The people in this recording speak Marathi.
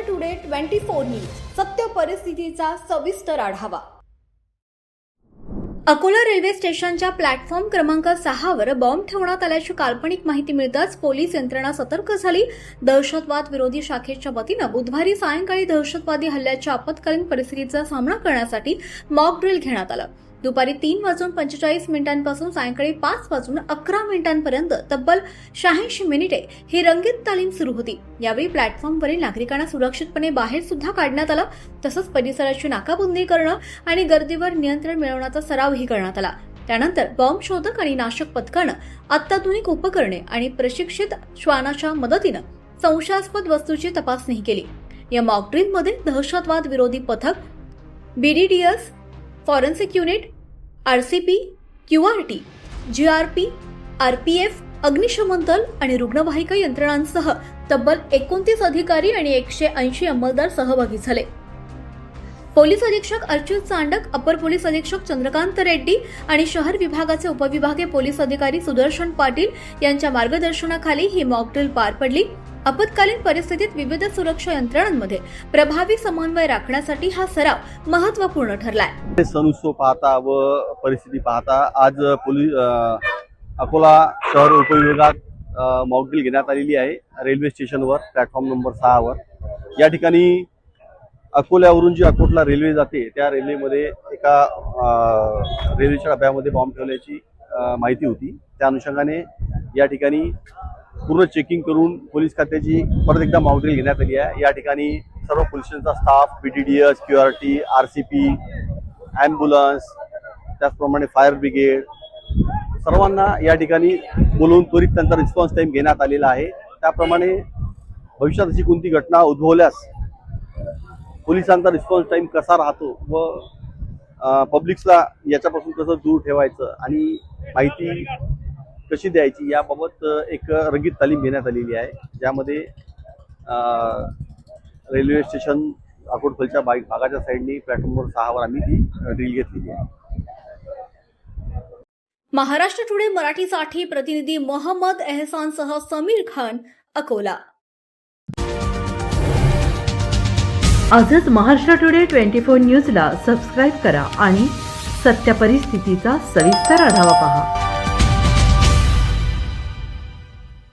टुडे 24 न्यूज सत्य परिस्थितीचा सविस्तर आढावा। अकोला रेल्वे स्टेशनच्या प्लॅटफॉर्म क्रमांक 6 वर बॉम्ब ठेवण्यात आल्याची काल्पनिक माहिती मिळताच पोलीस यंत्रणा सतर्क झाली। दहशतवाद विरोधी शाखेच्या वतीने बुधवारी सायंकाळी दहशतवादी हल्ल्याच्या आपत्कालीन परिस्थितीचा सामना करण्यासाठी मॉक ड्रिल घेण्यात आलं। दुपारी 3:45 पासून सायंकाळी 5:11 तब्बल 86 मिनिटे ही रंगीत तालीम सुरू होती। यावेळी प्लॅटफॉर्मवरील नागरिकांना सुरक्षितपणे बाहेर सुद्धा काढण्यात आलं, तसंच परिसराची नाकाबंदी करणं आणि गर्दीवर नियंत्रण मिळवण्याचा सरावही करण्यात आला। त्यानंतर बॉम्ब शोधक आणि नाशक पथकानं अत्याधुनिक उपकरणे आणि प्रशिक्षित श्वानाच्या मदतीनं संशयास्पद वस्तूची तपासणी केली। या मॉक ड्रिलमध्ये दहशतवाद विरोधी पथक, BDDS, forensic unit, RCP, QRT, GRP, RPF, अग्निशमन दल आणि रुग्णवाहिका यंत्रणांसह तब्बल 29 अधिकारी आणि 180 अंमलदार सहभागी झाले। पोलीस अधीक्षक अर्चित चांडक, अपर पोलीस अधीक्षक चंद्रकांत रेड्डी आणि शहर विभागाचे उपविभागीय पोलीस अधिकारी सुदर्शन पाटील यांच्या मार्गदर्शनाखाली ही मॉक ड्रिल पार पडली। आपत्कालीन परिस्थितीत विविध सुरक्षा यंत्रणांमध्ये प्रभावी समन्वय राखण्यासाठी हा सराव महत्त्वपूर्ण ठरलाय। सण उत्सव पाहता व परिस्थिती पाहता आज पोलीस अकोला शहर उपविभागात मॉक ड्रिल घेण्यात आलेली आहे। रेल्वे स्टेशनवर प्लॅटफॉर्म नंबर 6 वर या ठिकाणी अकोल्यावरून जी अकोटला रेल्वे जाते त्या रेल्वेमध्ये एका रेल्वेच्या डब्यामध्ये बॉम्ब ठेवल्याची माहिती होती। त्या अनुषंगाने या ठिकाणी पूर्ण चेकिंग करून पोलीस खात्याची परत एकदा मॉक ड्रिल घेण्यात आली आहे। या ठिकाणी सर्व पोलिसांचा staff, BDDS, QRT, RCP, ambulance, त्याचप्रमाणे फायर ब्रिगेड सर्वांना या ठिकाणी बोलवून त्वरित त्यांचा रिस्पॉन्स टाइम घेण्यात आलेला आहे। त्याप्रमाणे भविष्यात अशी कोणती घटना उद्भवल्यास पोलिसांचा रिस्पॉन्स टाइम कसा राहतो व पब्लिकला याच्यापासून कसं दूर ठेवायचं आणि माहिती कशी द्यायची याबाबत एक रंगीत तालीम घेण्यात आलेली आहे, ज्यामध्ये रेल्वे स्टेशन अकोटच्या भागाच्या साईडनी प्लॅटफॉर्म नंबर 6 वर आम्ही ती ड्रिल घेतलेली आहे। महाराष्ट्र टुडे मराठीसाठी प्रतिनिधी मोहम्मद एहसानसह समीर खान, अकोला। आजच महाराष्ट्र टुडे 24 न्यूजला सबस्क्राईब करा आणि सत्य परिस्थितीचा सविस्तर आढावा पहा।